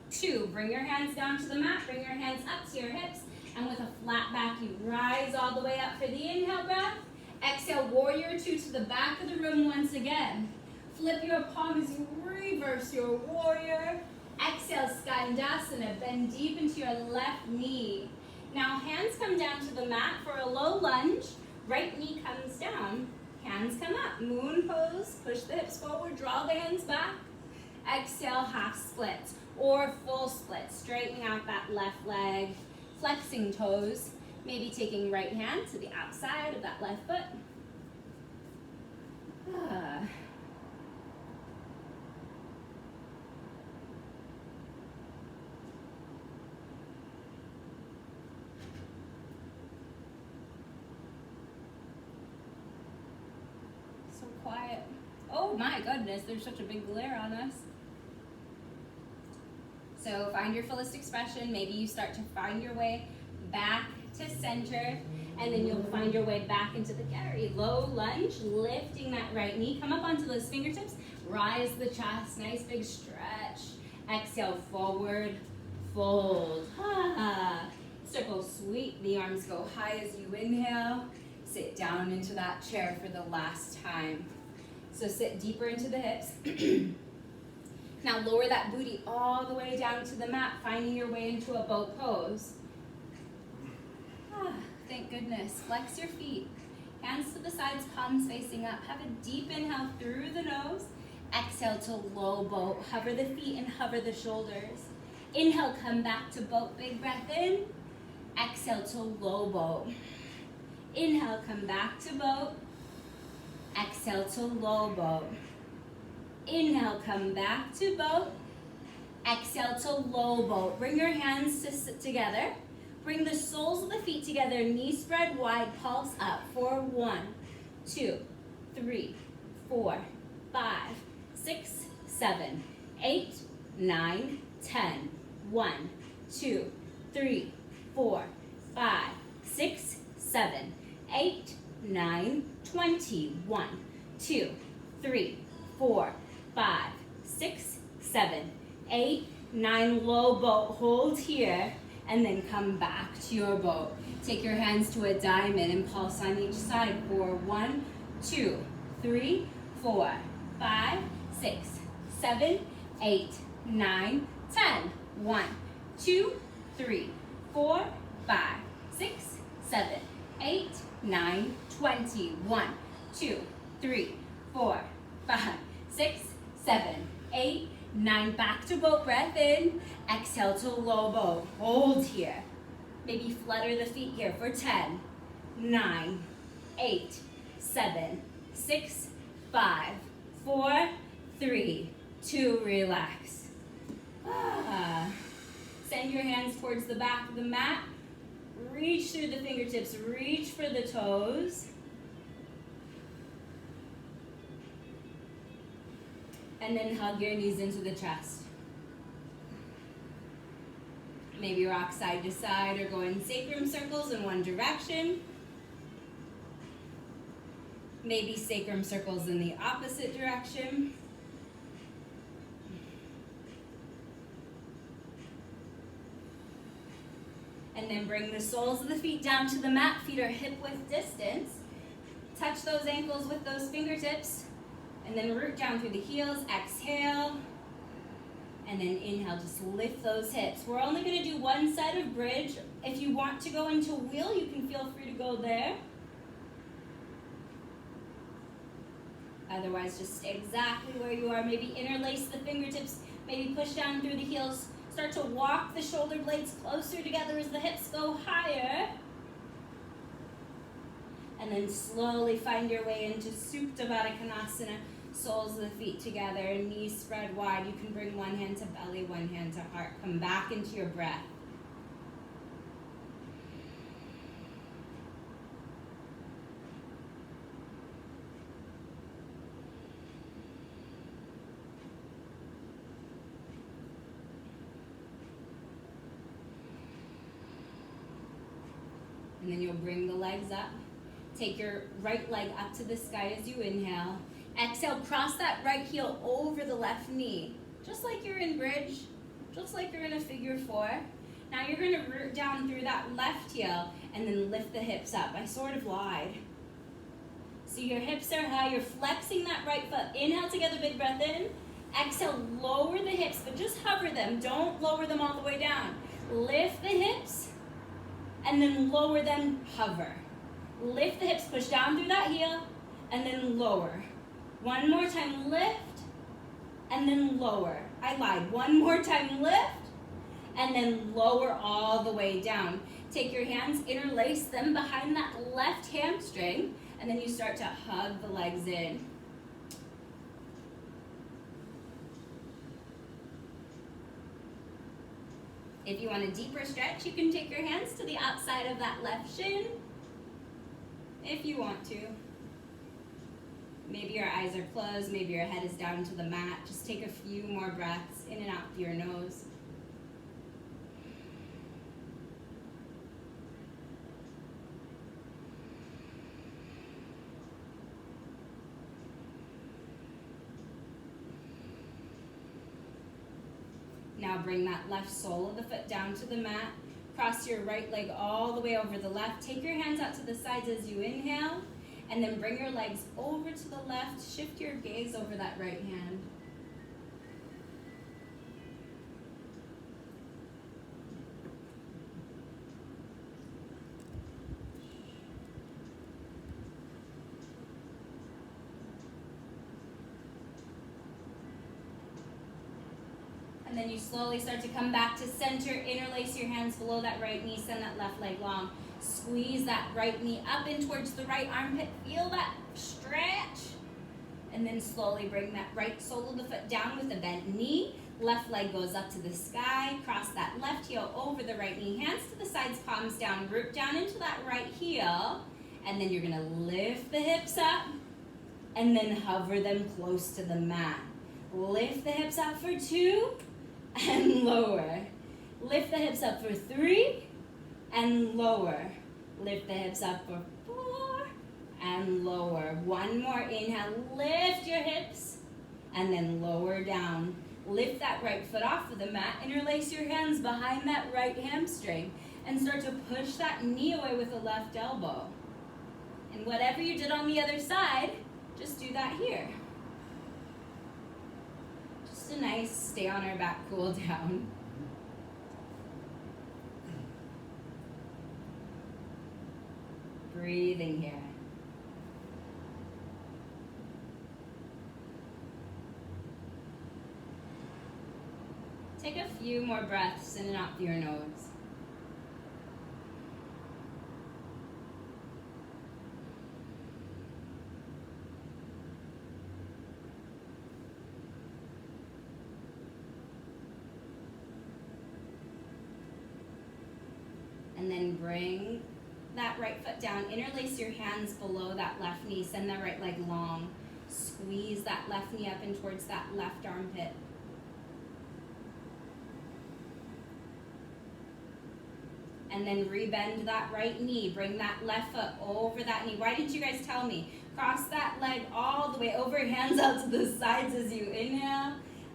2. Bring your hands down to the mat. Bring your hands up to your hips. And with a flat back, you rise all the way up for the inhale breath. Exhale, warrior 2 to the back of the room once again. Flip your palm as you reverse your warrior. Exhale, Skandasana. Bend deep into your left knee. Now hands come down to the mat for a low lunge. Right knee comes down. Hands come up. Moon pose. Push the hips forward. Draw the hands back. Exhale, half split or full split. Straightening out that left leg. Flexing toes. Maybe taking right hand to the outside of that left foot. So quiet. Oh my goodness, there's such a big glare on us. So find your fullest expression. Maybe you start to find your way back to center, and then you'll find your way back into the carry. Low lunge, lifting that right knee. Come up onto those fingertips. Rise the chest, nice big stretch. Exhale, forward, fold. Circle sweep, the arms go high as you inhale. Sit down into that chair for the last time. So sit deeper into the hips. Now lower that booty all the way down to the mat, finding your way into a boat pose. Thank goodness. Flex your feet. Hands to the sides, palms facing up. Have a deep inhale through the nose. Exhale to low boat. Hover the feet and hover the shoulders. Inhale, come back to boat. Big breath in. Exhale to low boat. Inhale, come back to boat. Exhale to low boat. Inhale, come back to boat. Exhale to low boat. Bring your hands to sit together. Bring the soles of the feet together, knees spread wide, palms up for 1, 2, 3, 4, 5, 6, 7, 8, 9, 10. 1, 2, 3, 4, 5, 6, 7, 8, 9, 20. 1, 2, 3, 4, 5, 6, 7, 8, 9. Low boat. Hold here. And then come back to your boat. Take your hands to a diamond and pulse on each side for 1, 2, 3, 4, 5, 6, 7, 8, 9, 10. 1, 2, 3, 4, 5, 6, 7, 8, 9, 20. 1, 2, 3, 4, 5, 6, 7, 8, 9. Back to boat breath in. Exhale to low boat. Hold here. Maybe flutter the feet here for 10, 9, 8, 7, 6, 5, 4, 3, 2. Relax. Send your hands towards the back of the mat. Reach through the fingertips. Reach for the toes. And then hug your knees into the chest. Maybe rock side to side or go in sacrum circles in one direction. Maybe sacrum circles in the opposite direction. And then bring the soles of the feet down to the mat. Feet are hip-width distance. Touch those ankles with those fingertips. And then root down through the heels. Exhale. And then inhale, just lift those hips. We're only going to do one side of bridge. If you want to go into wheel, you can feel free to go there. Otherwise, just stay exactly where you are. Maybe interlace the fingertips. Maybe push down through the heels. Start to walk the shoulder blades closer together as the hips go higher. And then slowly find your way into Supta Konasana. Soles of the feet together, knees spread wide. You can bring one hand to belly, one hand to heart. Come back into your breath. And then you'll bring the legs up. Take your right leg up to the sky as you inhale. Exhale, cross that right heel over the left knee. Just like you're in bridge, just like you're in a figure 4. Now you're going to root down through that left heel and then lift the hips up. I sort of lied. So your hips are high, you're flexing that right foot. Inhale together, big breath in. Exhale, lower the hips, but just hover them. Don't lower them all the way down. Lift the hips and then lower them, hover. Lift the hips, push down through that heel and then lower. One more time, lift, and then lower. I lied. One more time, lift, and then lower all the way down. Take your hands, interlace them behind that left hamstring, and then you start to hug the legs in. If you want a deeper stretch, you can take your hands to the outside of that left shin, if you want to. Maybe your eyes are closed, maybe your head is down to the mat. Just take a few more breaths in and out through your nose. Now bring that left sole of the foot down to the mat. Cross your right leg all the way over the left. Take your hands out to the sides as you inhale. And then bring your legs over to the left. Shift your gaze over that right hand. And then you slowly start to come back to center. Interlace your hands below that right knee. Send that left leg long. Squeeze that right knee up in towards the right armpit. Feel that stretch. And then slowly bring that right sole of the foot down with a bent knee. Left leg goes up to the sky. Cross that left heel over the right knee. Hands to the sides, palms down. Root down into that right heel. And then you're going to lift the hips up. And then hover them close to the mat. Lift the hips up for 2. And lower. Lift the hips up for 3. And lower. Lift the hips up for 4 and lower. One more inhale. Lift your hips and then lower down. Lift that right foot off of the mat. Interlace your hands behind that right hamstring and start to push that knee away with the left elbow. And whatever you did on the other side, just do that here. Just a nice stay on our back, cool down. breathing here. Take a few more breaths in and out through your nose. And then bring that right foot down. Interlace your hands below that left knee. Send that right leg long. Squeeze that left knee up and towards that left armpit. And then rebend that right knee. Bring that left foot over that knee. Why didn't you guys tell me? Cross that leg all the way over, hands out to the sides as you inhale.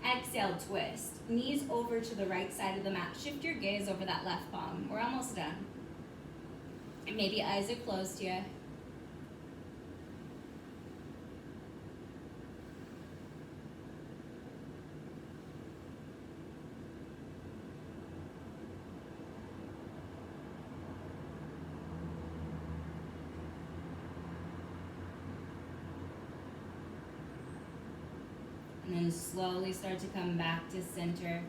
Exhale, twist. Knees over to the right side of the mat. Shift your gaze over that left palm. We're almost done. And maybe eyes are closed here. And then slowly start to come back to center.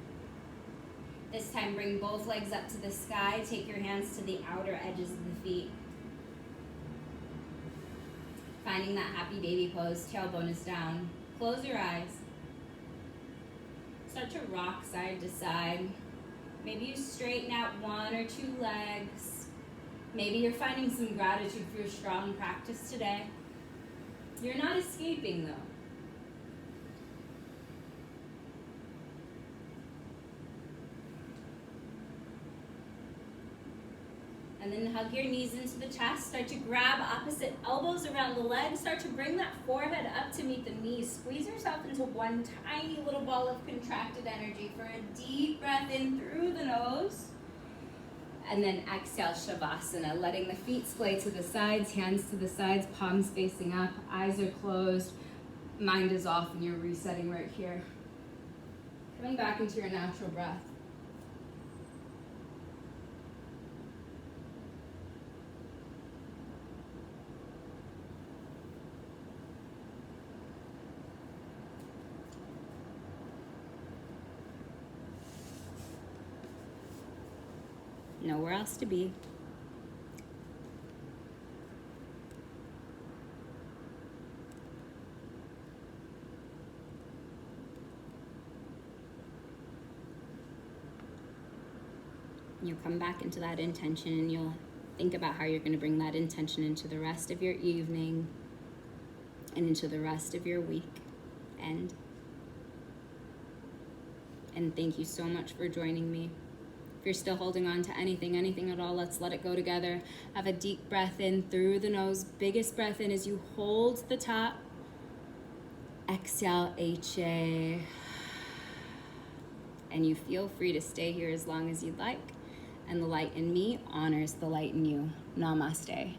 This time bring both legs up to the sky. Take your hands to the outer edges of the feet. Finding that happy baby pose, tailbone is down. Close your eyes. Start to rock side to side. Maybe you straighten out one or two legs. Maybe you're finding some gratitude for your strong practice today. You're not escaping though. And then hug your knees into the chest. Start to grab opposite elbows around the legs. Start to bring that forehead up to meet the knees. Squeeze yourself into one tiny little ball of contracted energy for a deep breath in through the nose. And then exhale, Shavasana, letting the feet splay to the sides, hands to the sides, palms facing up, eyes are closed, mind is off, and you're resetting right here. Coming back into your natural breath. Nowhere else to be. You'll come back into that intention and you'll think about how you're going to bring that intention into the rest of your evening and into the rest of your week. And thank you so much for joining me. If you're still holding on to anything at all, let's let it go together. Have a deep breath in through the nose. Biggest breath in as you hold the top. Exhale, HA. And you feel free to stay here as long as you'd like. And the light in me honors the light in you. Namaste.